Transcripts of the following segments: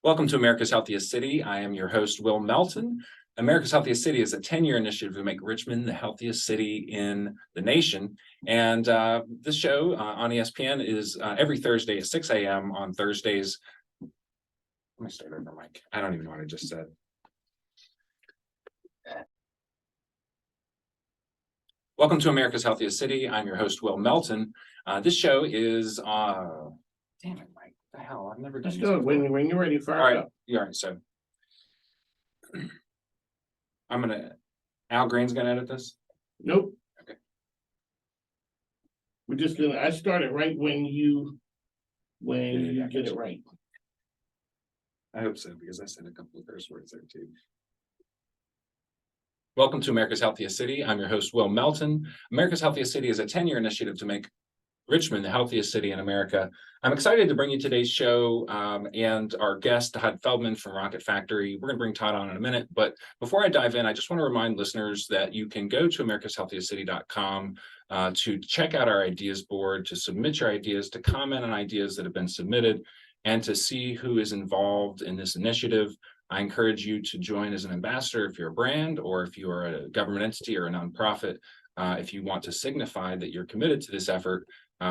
Welcome to America's Healthiest City. I am your host, Will Melton. America's Healthiest City is a 10-year initiative to make Richmond the healthiest city in the nation. And this show on ESPN is every Thursday at 6 a.m. on Thursdays. Let me start over, Mike. I don't even know what I just said. Welcome to America's Healthiest City. I'm your host, Will Melton. This show is, damn it, Mike. What the hell? I've never done Just this do it before. when you're ready. Fire All it right. up. Yeah, all right. So Al Green's gonna edit this. Nope. Okay. We're just gonna. I started right when you Yeah, get it right. I hope so, because I said a couple of curse words there too. Welcome to America's Healthiest City. I'm your host, Will Melton. America's Healthiest City is a 10-year initiative to make Richmond the healthiest city in America. I'm excited to bring you today's show and our guest, Todd Feldman from Rocket Factory. We're going to bring Todd on in a minute, but before I dive in, I just want to remind listeners that you can go to americashealthiestcity.com to check out our ideas board, to submit your ideas, to comment on ideas that have been submitted, and to see who is involved in this initiative. I encourage you to join as an ambassador if you're a brand, or if you are a government entity or a nonprofit. If you want to signify that you're committed to this effort,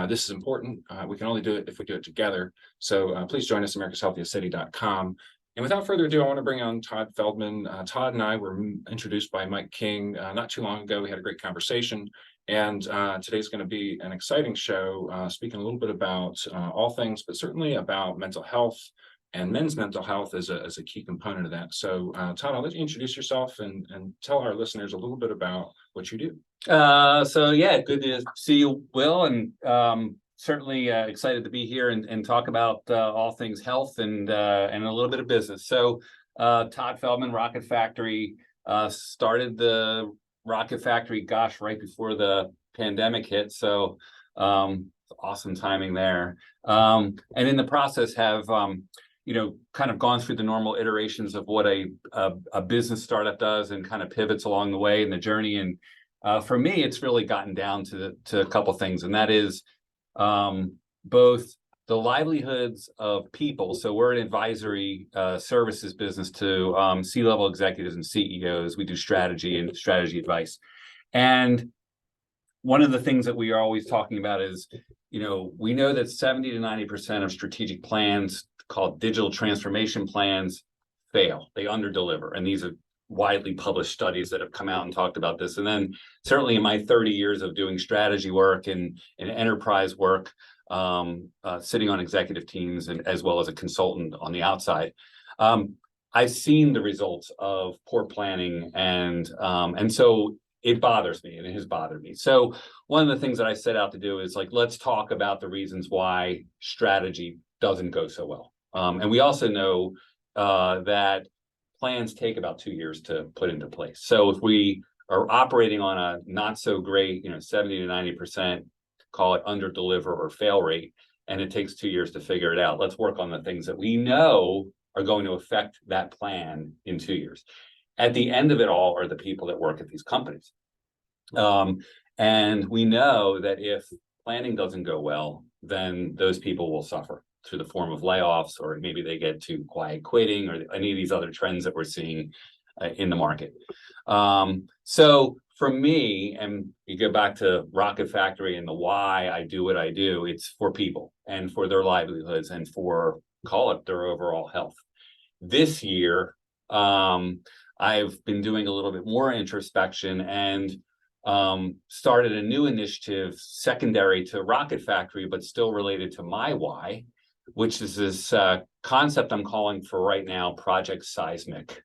this is important. We can only do it if we do it together. So please join us at americashealthiestcity.com. And without further ado, I want to bring on Todd Feldman. Todd and I were introduced by Mike King not too long ago. We had a great conversation. And today's going to be an exciting show, speaking a little bit about all things, but certainly about mental health and men's mental health as a key component of that. So Todd, I'll let you introduce yourself and tell our listeners a little bit about what you do. Good to see you, Will, and certainly excited to be here and talk about all things health and a little bit of business. So Todd Feldman, Rocket Factory, started the Rocket Factory, right before the pandemic hit. So awesome timing there. And in the process have kind of gone through the normal iterations of what a business startup does and kind of pivots along the way in the journey. And for me, it's really gotten down to a couple things, and that is both the livelihoods of people. So we're an advisory services business to C-level executives and CEOs. We do strategy and strategy advice. And one of the things that we are always talking about is, we know that 70 to 90% of strategic plans called digital transformation plans fail. They underdeliver. And these are widely published studies that have come out and talked about this. And then certainly in my 30 years of doing strategy work and enterprise work, sitting on executive teams and as well as a consultant on the outside, I've seen the results of poor planning, and so it bothers me, and it has bothered me. So one of the things that I set out to do is let's talk about the reasons why strategy doesn't go so well. And we also know that plans take about 2 years to put into place. So if we are operating on a not so great, 70 to 90%, call it under deliver or fail rate, and it takes 2 years to figure it out, let's work on the things that we know are going to affect that plan in 2 years. At the end of it all are the people that work at these companies. And we know that if planning doesn't go well, then those people will suffer through the form of layoffs, or maybe they get to quiet quitting, or any of these other trends that we're seeing in the market. So for me, and you go back to Rocket Factory and the why I do what I do, it's for people and for their livelihoods and for, call it, their overall health. This year, I've been doing a little bit more introspection and started a new initiative secondary to Rocket Factory, but still related to my why, which is this concept I'm calling for right now, Project Seismic.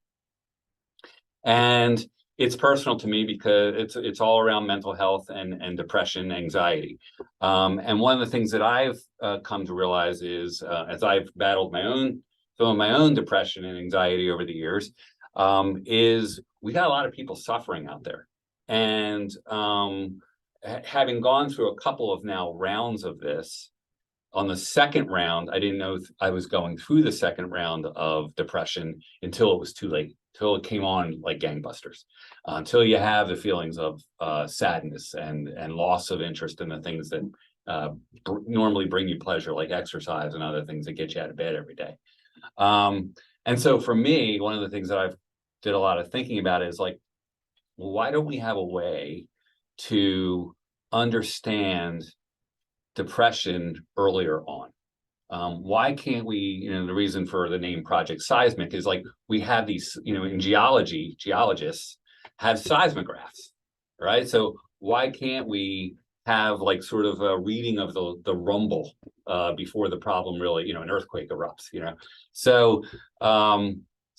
And it's personal to me because it's all around mental health and depression, anxiety. And one of the things that I've come to realize is, as I've battled some of my own depression and anxiety over the years, is we got a lot of people suffering out there. And having gone through a couple of now rounds of this, on the second round, I didn't know I was going through the second round of depression until it was too late, till it came on like gangbusters, until you have the feelings of sadness and loss of interest in the things that normally bring you pleasure, like exercise and other things that get you out of bed every day. And so for me, one of the things that I've did a lot of thinking about is like, why don't we have a way to understand depression earlier on? Why can't we, the reason for the name Project Seismic is like we have these, in geology, geologists have seismographs, right? So why can't we have like sort of a reading of the rumble before the problem really, an earthquake erupts. So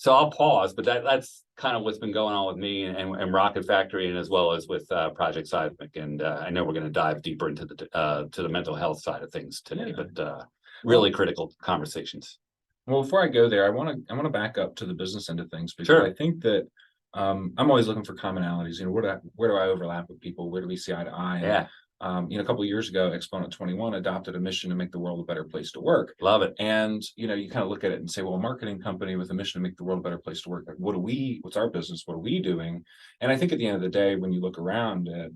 so I'll pause, but that's kind of what's been going on with me and Rocket Factory, and as well as with Project Seismic. And I know we're going to dive deeper into the mental health side of things today, but really critical conversations. Well, before I go there, I want to back up to the business end of things, because Sure. I think that I'm always looking for commonalities. Where do I overlap with people? Where do we see eye to eye? Yeah, A couple of years ago, Exponent 21 adopted a mission to make the world a better place to work. love it. And you kind of look at it and say, well, a marketing company with a mission to make the world a better place to work. Like, what's our business? What are we doing? And I think at the end of the day, when you look around at,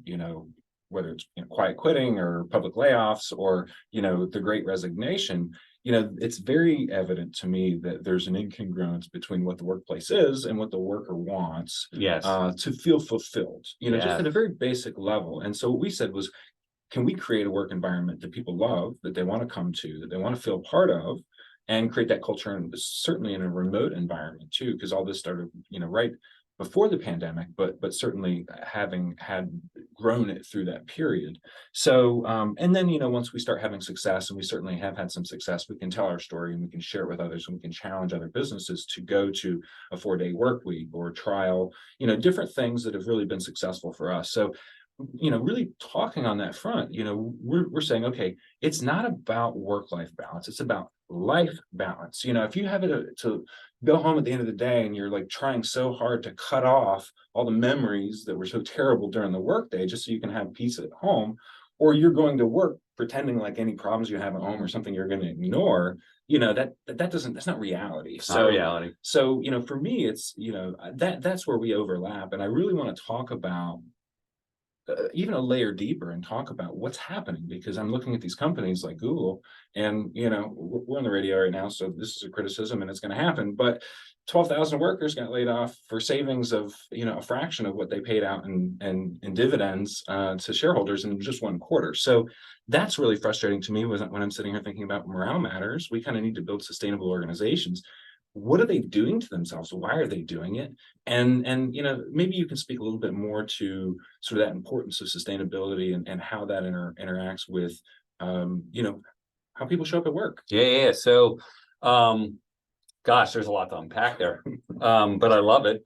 whether it's quiet quitting or public layoffs or, the great resignation, it's very evident to me that there's an incongruence between what the workplace is and what the worker wants Yes. to feel fulfilled, just Yes. at a very basic level. And so what we said was, can we create a work environment that people love, that they want to come to, that they want to feel part of, and create that culture, and certainly in a remote environment too, because all this started, right before the pandemic, but certainly having had grown it through that period. So, and then, once we start having success, and we certainly have had some success, we can tell our story and we can share it with others, and we can challenge other businesses to go to a 4-day work week or trial, different things that have really been successful for us. So, really talking on that front, we're saying, okay, it's not about work-life balance, it's about life balance. If you have it to go home at the end of the day and you're like trying so hard to cut off all the memories that were so terrible during the workday just so you can have peace at home, or you're going to work pretending like any problems you have at home or something you're going to ignore, that's not reality. It's not reality. So, for me, it's, that's where we overlap. And I really want to talk about even a layer deeper and talk about what's happening, because I'm looking at these companies like Google, and we're on the radio right now, so this is a criticism and it's going to happen, but 12,000 workers got laid off for savings of a fraction of what they paid out in dividends to shareholders in just one quarter. So that's really frustrating to me when I'm sitting here thinking about morale matters. We kind of need to build sustainable organizations. What are they doing to themselves? Why are they doing it? And maybe you can speak a little bit more to sort of that importance of sustainability and how that interacts with how people show up at work. Yeah. So gosh, there's a lot to unpack there. But I love it.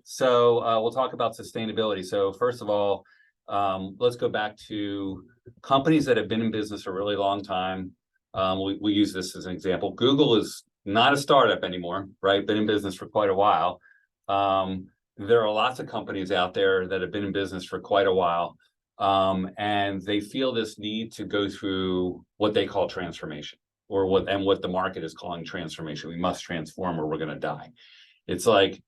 So we'll talk about sustainability. So first of all, let's go back to companies that have been in business for a really long time. We use this as an example. Google is not a startup anymore, right? Been in business for quite a while. There are lots of companies out there that have been in business for quite a while, and they feel this need to go through what they call transformation, or what the market is calling transformation. We must transform or we're going to die. It's like,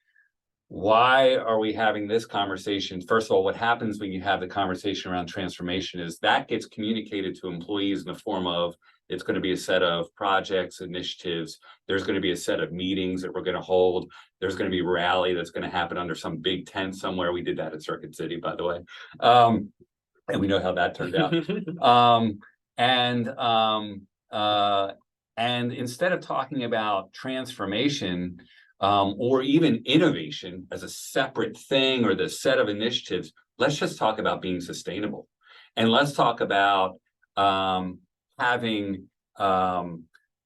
why are we having this conversation? First of all, what happens when you have the conversation around transformation is that gets communicated to employees in the form of, it's going to be a set of projects, initiatives. There's going to be a set of meetings that we're going to hold. There's going to be a rally that's going to happen under some big tent somewhere. We did that at Circuit City, by the way. And we know how that turned out. And instead of talking about transformation, or even innovation as a separate thing or the set of initiatives, let's just talk about being sustainable. And let's talk about having,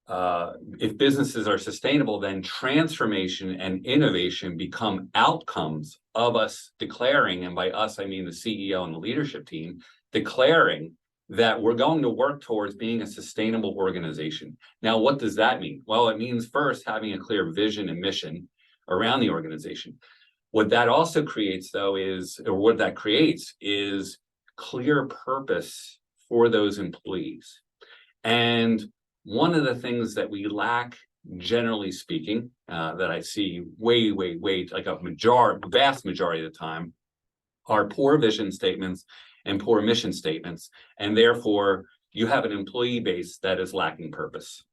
if businesses are sustainable, then transformation and innovation become outcomes of us declaring, and by us, I mean the CEO and the leadership team, declaring that we're going to work towards being a sustainable organization. Now, what does that mean? Well, it means first having a clear vision and mission around the organization. What that also creates, though, is clear purpose for those employees. And one of the things that we lack, generally speaking, that I see way, like vast majority of the time, are poor vision statements and poor mission statements, and therefore you have an employee base that is lacking purpose.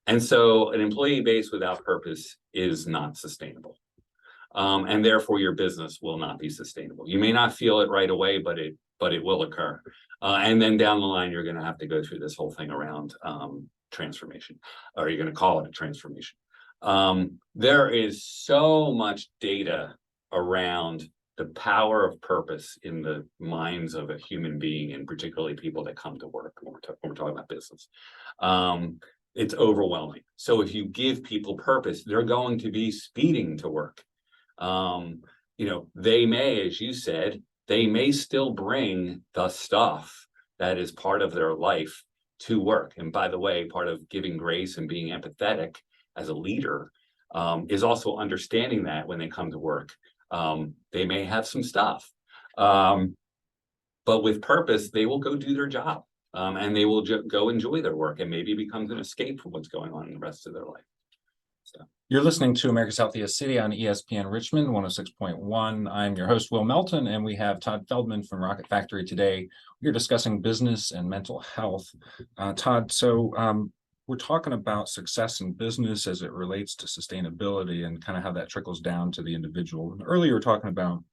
And so an employee base without purpose is not sustainable. And therefore your business will not be sustainable. You may not feel it right away, but it will occur. And then down the line, you're going to have to go through this whole thing around transformation, or you're going to call it a transformation. There is so much data around the power of purpose in the minds of a human being, and particularly people that come to work when we're talking about business. It's overwhelming. So if you give people purpose, they're going to be speeding to work. They may, as you said, they may still bring the stuff that is part of their life to work. And by the way, part of giving grace and being empathetic as a leader is also understanding that when they come to work, they may have some stuff, but with purpose, they will go do their job, and they will go enjoy their work, and maybe it becomes an escape from what's going on in the rest of their life. So. You're listening to America's Healthiest City on ESPN Richmond 106.1. I'm your host, Will Melton, and we have Todd Feldman from Rocket Factory today. We're discussing business and mental health. Todd, so we're talking about success in business as it relates to sustainability and kind of how that trickles down to the individual. And earlier, we were talking about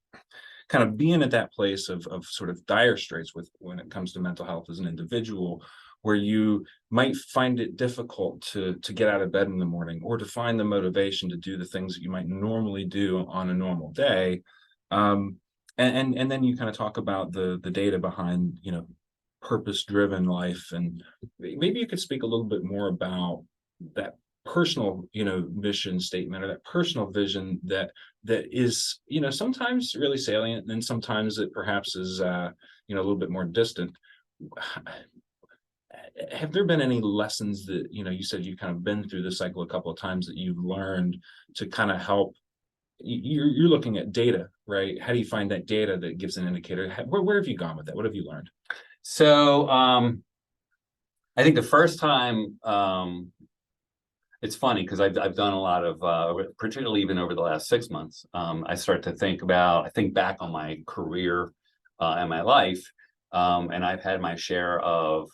kind of being at that place of sort of dire straits with when it comes to mental health as an individual, where you might find it difficult to get out of bed in the morning, or to find the motivation to do the things that you might normally do on a normal day. And then you kind of talk about the data behind, purpose-driven life. And maybe you could speak a little bit more about that personal, mission statement, or that personal vision that is, sometimes really salient, and then sometimes it perhaps is, a little bit more distant. Have there been any lessons that, you said you've kind of been through this cycle a couple of times, that you've learned to kind of help? You're looking at data, right? How do you find that data that gives an indicator? Where have you gone with that? What have you learned? So I think the first time, it's funny because I've done a lot of, particularly even over the last 6 months, I think back on my career and my life, and I've had my share of,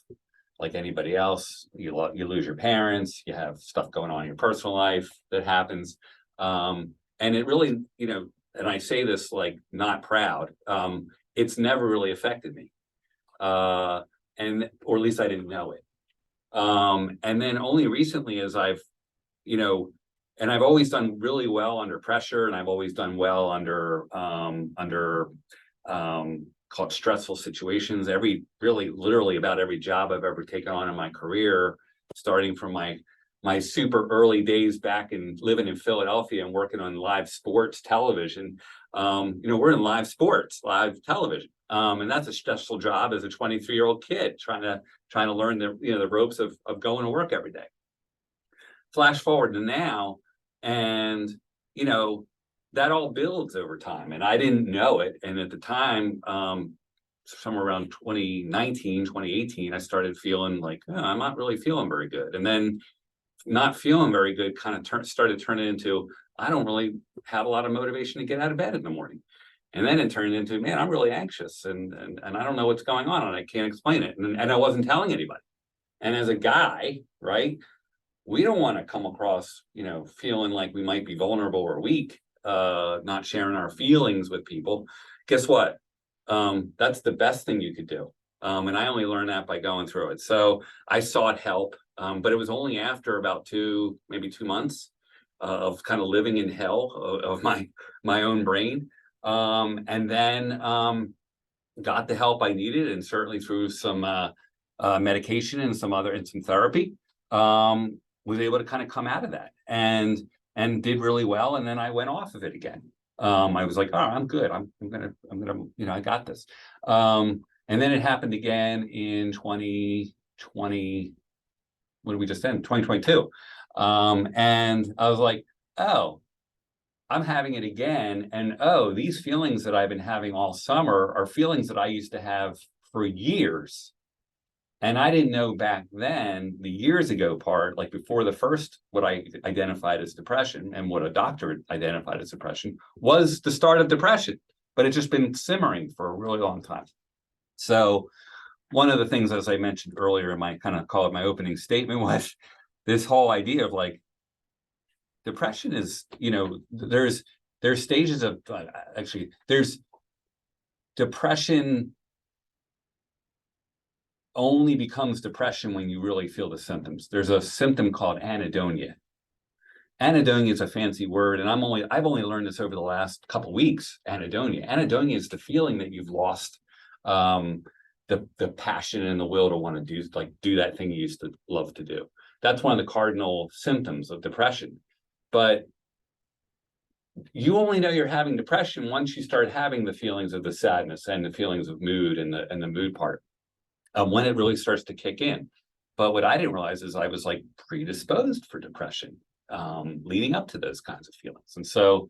like anybody else, you lose your parents, you have stuff going on in your personal life that happens. And it really, and I say this like not proud, it's never really affected me. Or at least I didn't know it. And then only recently, as I've always done really well under pressure, and I've always done well under called stressful situations. Literally about every job I've ever taken on in my career, starting from my super early days back in living in Philadelphia and working on live sports television. We're in live sports, live television. And that's a stressful job as a 23-year-old kid trying to learn the ropes of going to work every day. Flash forward to now, and that all builds over time, and I didn't know it. And at the time, somewhere around 2019, 2018, I started feeling like, I'm not really feeling very good. And then not feeling very good kind of started turning into, I don't really have a lot of motivation to get out of bed in the morning. And then it turned into, man, I'm really anxious, and I don't know what's going on, and I can't explain it. And I wasn't telling anybody. And as a guy, right, we don't want to come across, feeling like we might be vulnerable or weak, not sharing our feelings with people. Guess what? That's the best thing you could do. And I only learned that by going through it. So I sought help, but it was only after about maybe 2 months of kind of living in hell of my own brain. And then got the help I needed, and certainly through some medication and some therapy, was able to kind of come out of that and did really well. And then I went off of it again. I was like, oh, I'm good. I'm gonna, I got this. And then it happened again in 2020. What did we just end? 2022. And I was like, oh, I'm having it again. And oh, these feelings that I've been having all summer are feelings that I used to have for years. And I didn't know back then, the years ago part, like before the first, what I identified as depression and what a doctor identified as depression, was the start of depression, but it's just been simmering for a really long time. So one of the things, as I mentioned earlier in my kind of call it my opening statement, was this whole idea of like depression is, there's stages of actually there's depression only becomes depression when you really feel the symptoms. There's a symptom called anhedonia. Anhedonia is a fancy word, and I've only learned this over the last couple of weeks. Anhedonia. Anhedonia is the feeling that you've lost the passion and the will to want to do that thing you used to love to do. That's one of the cardinal symptoms of depression. But you only know you're having depression once you start having the feelings of the sadness and the feelings of mood and the mood part, when it really starts to kick in. But what I didn't realize is I was like predisposed for depression leading up to those kinds of feelings. And so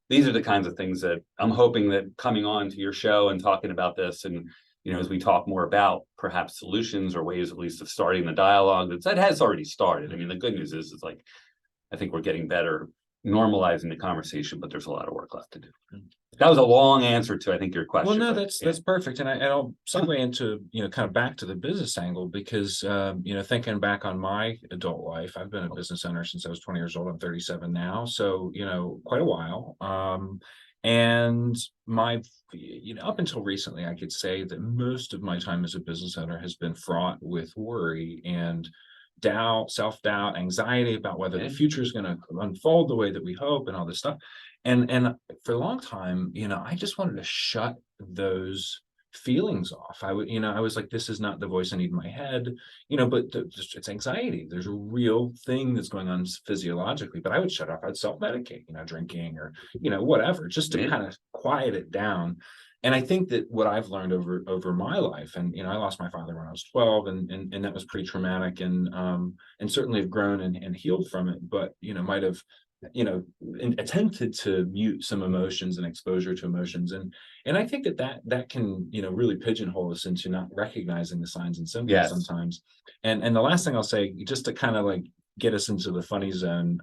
these are the kinds of things that I'm hoping that coming on to your show and talking about this, and as we talk more about perhaps solutions or ways at least of starting the dialogue, that has already started. I mean, the good news is like I think we're getting better normalizing the conversation, but there's a lot of work left to do. That was a long answer to, I think, your question. Well, no, that's perfect. And I'll segue into, kind of back to the business angle, because, thinking back on my adult life, I've been a business owner since I was 20 years old. I'm 37 now. So, quite a while. And my, up until recently, I could say that most of my time as a business owner has been fraught with worry and doubt, self-doubt, anxiety about whether the future is going to unfold the way that we hope and all this stuff. And for a long time, I just wanted to shut those feelings off. I was like, this is not the voice I need in my head, but it's anxiety. There's a real thing that's going on physiologically, but I would shut off. I'd self-medicate, drinking or, whatever, just to kind of quiet it down. And I think that what I've learned over my life, and I lost my father when I was 12, and that was pretty traumatic, and certainly have grown and healed from it, but might have attempted to mute some emotions and exposure to emotions, and I think that can really pigeonhole us into not recognizing the signs and symptoms sometimes. And the last thing I'll say, just to kind of like get us into the funny zone,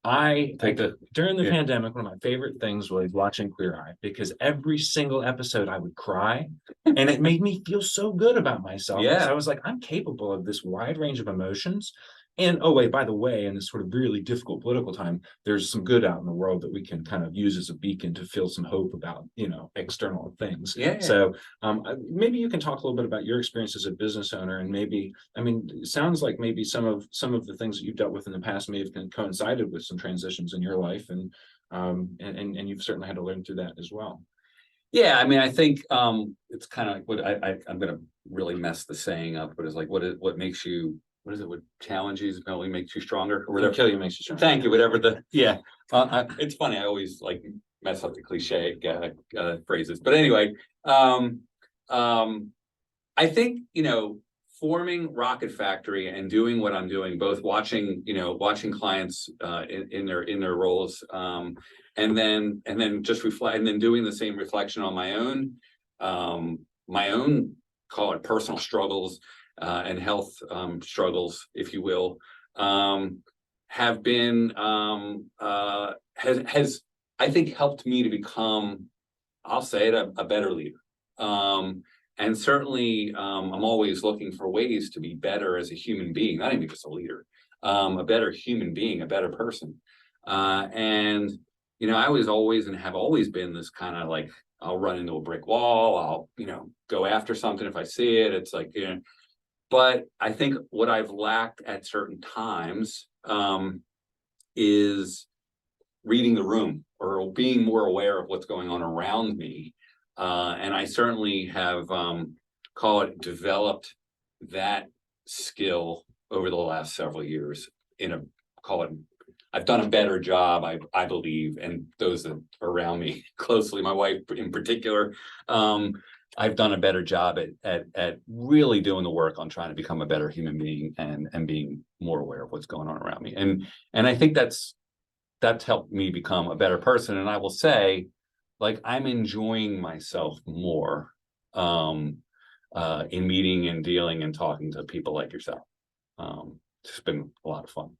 during the pandemic, one of my favorite things was watching Queer Eye, because every single episode I would cry, and it made me feel so good about myself. Yeah. So I was like, I'm capable of this wide range of emotions. And oh wait, by the way, in this sort of really difficult political time, there's some good out in the world that we can kind of use as a beacon to feel some hope about, external things. Yeah. So maybe you can talk a little bit about your experience as a business owner, and maybe, it sounds like maybe some of the things that you've dealt with in the past may have coincided with some transitions in your life, and you've certainly had to learn through that as well. Yeah, I think it's kind of like what I'm going to really mess the saying up, but it's like what makes you. What is it? What challenges only makes you stronger, or whatever. Kill you makes you stronger. Thank you. Whatever it's funny. I always like mess up the cliche phrases, but anyway, I think forming Rocket Factory and doing what I'm doing, both watching clients in their roles, and then just reflect, and then doing the same reflection on my own call it personal struggles. And health struggles, if you will, have been has I think helped me to become, I'll say it, a better leader. And certainly I'm always looking for ways to be better as a human being, not even just a leader, a better human being, a better person. And I was always and have always been this kind of like, I'll run into a brick wall, I'll go after something if I see it. It's like, but I think what I've lacked at certain times is reading the room or being more aware of what's going on around me. And I certainly have, developed that skill over the last several years I've done a better job, I believe, and those that are around me closely, my wife in particular, I've done a better job at really doing the work on trying to become a better human being and being more aware of what's going on around me. And I think that's helped me become a better person. And I will say, like, I'm enjoying myself more in meeting and dealing and talking to people like yourself. It's been a lot of fun.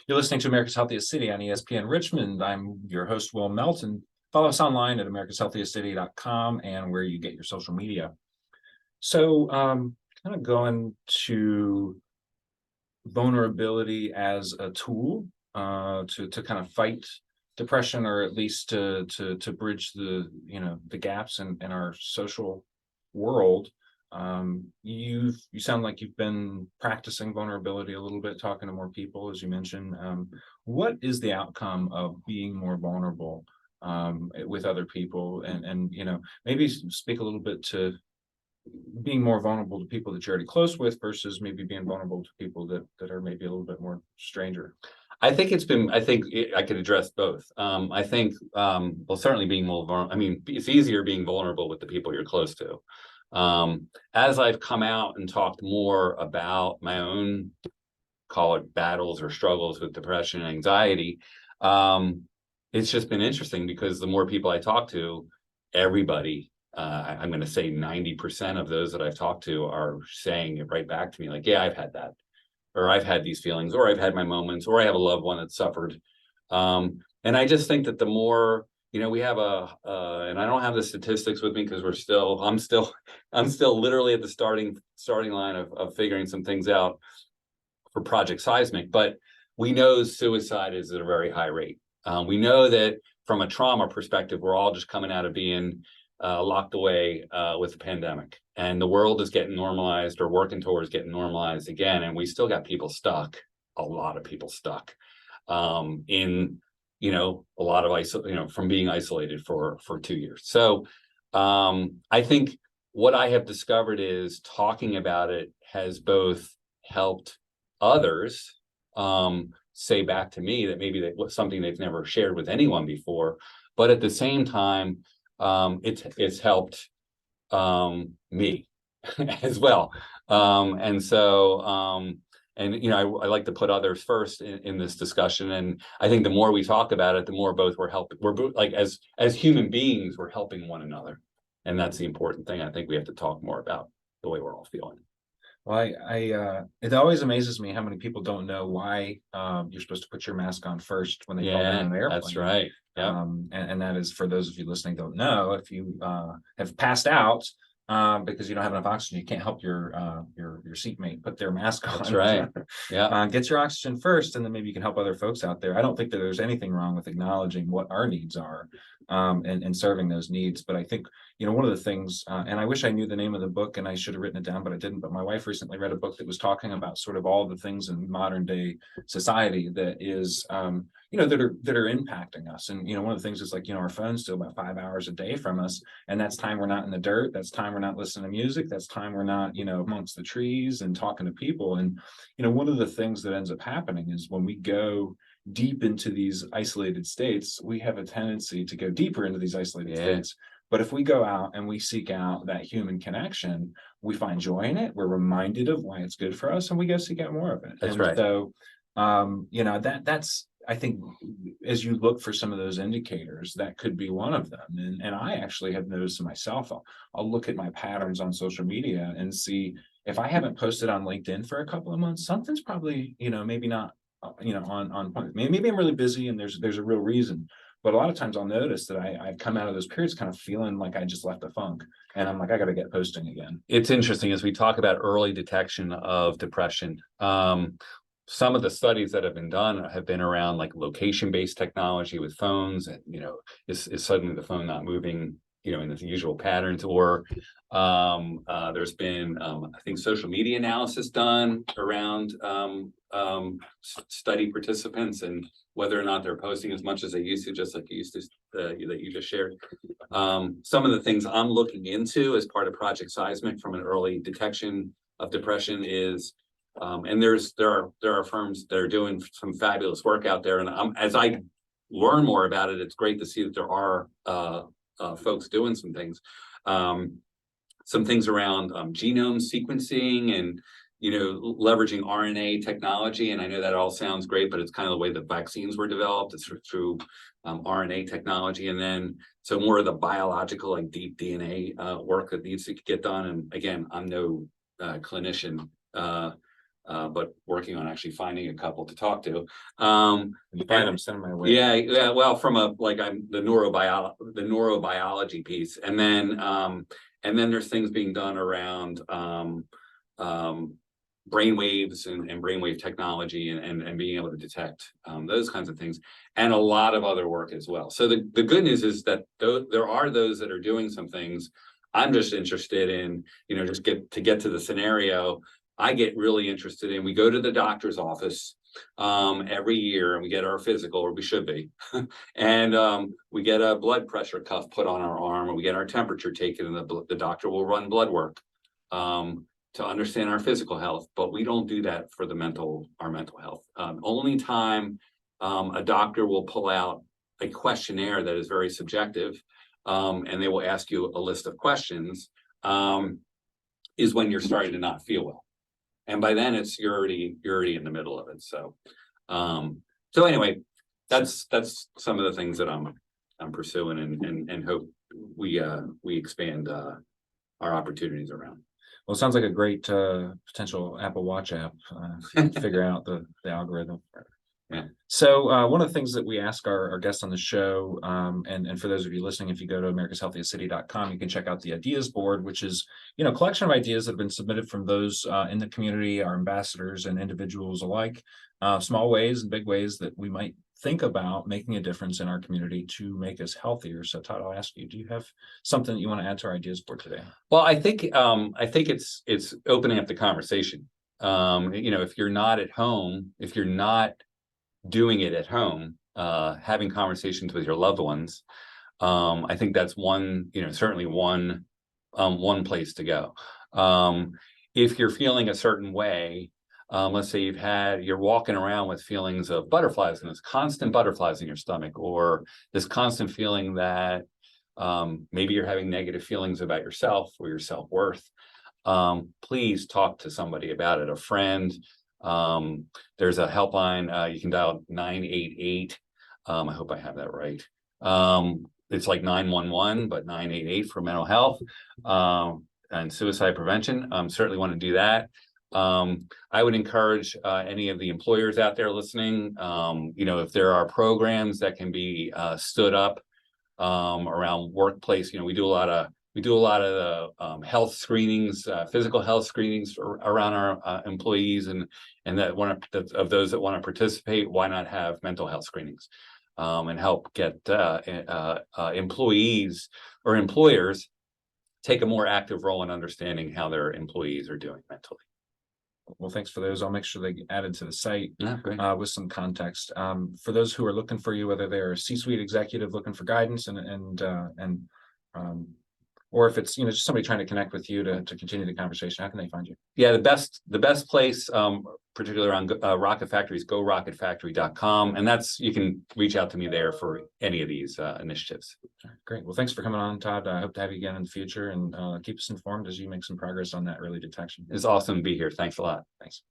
You're listening to America's Healthiest City on ESPN Richmond. I'm your host, Will Melton. Follow us online at americashealthiestcity.com and where you get your social media. So kind of going to vulnerability as a tool to kind of fight depression, or at least to bridge the the gaps in our social world. You sound like you've been practicing vulnerability a little bit, talking to more people, as you mentioned. What is the outcome of being more vulnerable with other people, and maybe speak a little bit to being more vulnerable to people that you're already close with versus maybe being vulnerable to people that are maybe a little bit more stranger. I think I could address both. I think, well, certainly being more vulnerable. I mean, it's easier being vulnerable with the people you're close to. As I've come out and talked more about my own, call it battles or struggles with depression and anxiety, it's just been interesting because the more people I talk to, everybody, I'm going to say 90% of those that I've talked to are saying it right back to me, like, yeah, I've had that, or I've had these feelings, or I've had my moments, or I have a loved one that suffered. And I just think that the more, we have and I don't have the statistics with me because I'm still literally at the starting line of figuring some things out for Project Seismic, but we know suicide is at a very high rate. We know that from a trauma perspective, we're all just coming out of being locked away with the pandemic, and the world is getting normalized, or working towards getting normalized again, and we still got people stuck, a lot of people stuck in a lot of from being isolated for 2 years. So I think what I have discovered is talking about it has both helped others say back to me that maybe that was something they've never shared with anyone before, but at the same time it's helped me as well. And so I like to put others first in this discussion, and I think the more we talk about it, the more both we're helping. We're both, like, as human beings, we're helping one another, and that's the important thing. I think we have to talk more about the way we're all feeling. Well, it always amazes me how many people don't know why you're supposed to put your mask on first when they fall down an airplane. That's right. Yeah. And that is, for those of you listening don't know, if you have passed out because you don't have enough oxygen, you can't help your seatmate put their mask on. That's right. Yeah. Get your oxygen first, and then maybe you can help other folks out there. I don't think that there's anything wrong with acknowledging what our needs are and serving those needs. But I think, one of the things, and I wish I knew the name of the book and I should have written it down, but I didn't. But my wife recently read a book that was talking about sort of all the things in modern day society that is, that are impacting us. And, one of the things is, like, our phone's still about 5 hours a day from us. And that's time we're not in the dirt. That's time we're not listening to music. That's time we're not, amongst the trees and talking to people. And, one of the things that ends up happening is when we go deep into these isolated states, we have a tendency to go deeper into these isolated states. But if we go out and we seek out that human connection, we find joy in it. We're reminded of why it's good for us, and we go seek out more of it. That's right. So, that's, I think, as you look for some of those indicators, that could be one of them. And I actually have noticed in myself, I'll look at my patterns on social media and see if I haven't posted on LinkedIn for a couple of months, something's probably, maybe not, on point. Maybe I'm really busy and there's a real reason. But a lot of times I'll notice that I've come out of those periods kind of feeling like I just left the funk, and I'm like, I got to get posting again. It's interesting as we talk about early detection of depression. Some of the studies that have been done have been around, like, location-based technology with phones, and is suddenly the phone not moving in the usual patterns, or there's been I think social media analysis done around study participants and whether or not they're posting as much as they used to, just like you used to that you just shared. Some of the things I'm looking into as part of Project Seismic from an early detection of depression is, and there are firms that are doing some fabulous work out there, and as I learn more about it, it's great to see that there are folks doing some things around genome sequencing and leveraging RNA technology. And I know that all sounds great, but it's kind of the way the vaccines were developed. It's through RNA technology, and then so more of the biological, like deep DNA work that needs to get done. And again, I'm no clinician, but working on actually finding a couple to talk to. Find them, send them my way. Yeah. Well, from I'm the neurobiology piece, and then there's things being done around brain waves and brainwave technology and being able to detect those kinds of things, and a lot of other work as well. So the good news is that there are those that are doing some things. I'm just interested in, just get to the scenario. I get really interested in, we go to the doctor's office every year and we get our physical, or we should be, and we get a blood pressure cuff put on our arm, and we get our temperature taken, and the doctor will run blood work to understand our physical health. But we don't do that for our mental health. Only time a doctor will pull out a questionnaire that is very subjective, and they will ask you a list of questions, is when you're starting to not feel well. And by then you're already in the middle of it. So anyway, that's some of the things that I'm pursuing and hope we expand our opportunities around. Well, it sounds like a great potential Apple Watch app to figure out the algorithm. Yeah. So one of the things that we ask our guests on the show, and for those of you listening, if you go to americashealthiestcity.com, you can check out the ideas board, which is, a collection of ideas that have been submitted from those in the community, our ambassadors and individuals alike, small ways and big ways that we might think about making a difference in our community to make us healthier. So Todd, I'll ask you, do you have something that you want to add to our ideas board today? Well, I think it's opening up the conversation. If you're not at home, if you're not doing it at home, having conversations with your loved ones, I think that's certainly one place to go. If you're feeling a certain way, let's say you're walking around with feelings of butterflies, and this constant butterflies in your stomach, or this constant feeling that maybe you're having negative feelings about yourself or your self-worth, please talk to somebody about it, a friend. There's a helpline, you can dial 988. I hope I have that right. It's like 911, but 988 for mental health and suicide prevention. Certainly want to do that. I would encourage any of the employers out there listening, if there are programs that can be stood up around workplace. We do a lot of the health screenings, physical health screenings around our employees, and that of those that want to participate, why not have mental health screenings and help get employees or employers take a more active role in understanding how their employees are doing mentally. Well, thanks for those. I'll make sure they get added to the site with some context. For those who are looking for you, whether they're a C-suite executive looking for guidance or if it's just somebody trying to connect with you to continue the conversation, how can they find you? Yeah, the best place, particularly around Rocket Factory, is gorocketfactory.com, and you can reach out to me there for any of these initiatives. Great. Well, thanks for coming on, Todd. I hope to have you again in the future, and keep us informed as you make some progress on that early detection. It's awesome to be here. Thanks a lot. Thanks.